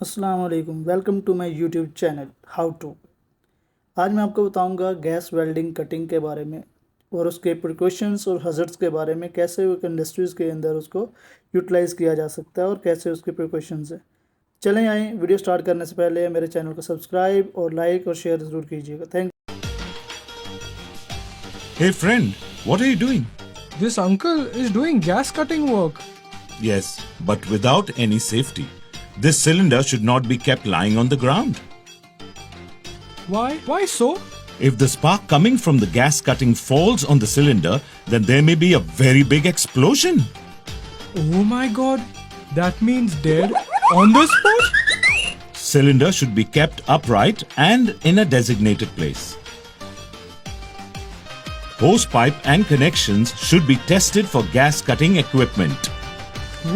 अस्सलाम वालेकुम, welcome to my YouTube channel how to. आज मैं आपको बताऊंगा गैस वेल्डिंग कटिंग के बारे में और उसके प्रिकॉशंस और हज़ार्ड्स के बारे में, कैसे एक इंडस्ट्रीज़ के अंदर उसको यूटिलाइज़ किया जा सकता है और कैसे उसके प्रिकॉशंस हैं। चलें आए, वीडियो स्टार्ट करने से पहले मेरे चैनल को सब्सक्राइब और लाइक और शेयर ज़रूर कीजिएगा। Thank. Hey friend, what are you doing? This uncle is doing gas cutting work. Yes, but without any safety. This cylinder should not be kept lying on the ground. Why? Why so? If the spark coming from the gas cutting falls on the cylinder, then there may be a very big explosion. Oh my god. That means dead on the spot? Cylinder should be kept upright and in a designated place. Hose pipe and connections should be tested for gas cutting equipment.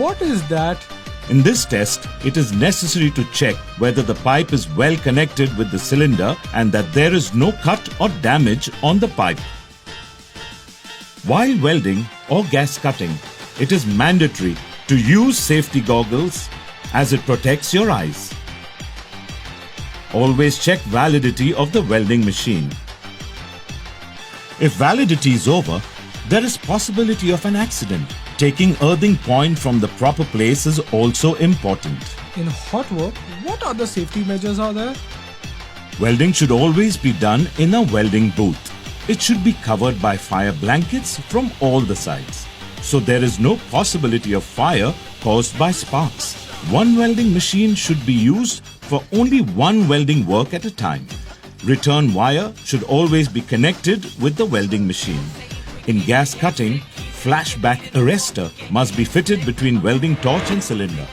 What is that? In this test, it is necessary to check whether the pipe is well connected with the cylinder and that there is no cut or damage on the pipe. While welding or gas cutting, it is mandatory to use safety goggles as it protects your eyes. Always check validity of the welding machine. If validity is over, there is possibility of an accident. Taking earthing point from the proper place is also important. In hot work, what other safety measures are there? Welding should always be done in a welding booth. It should be covered by fire blankets from all the sides, so there is no possibility of fire caused by sparks. One welding machine should be used for only one welding work at a time. Return wire should always be connected with the welding machine. In gas cutting, flashback arrestor must be fitted between welding torch and cylinder.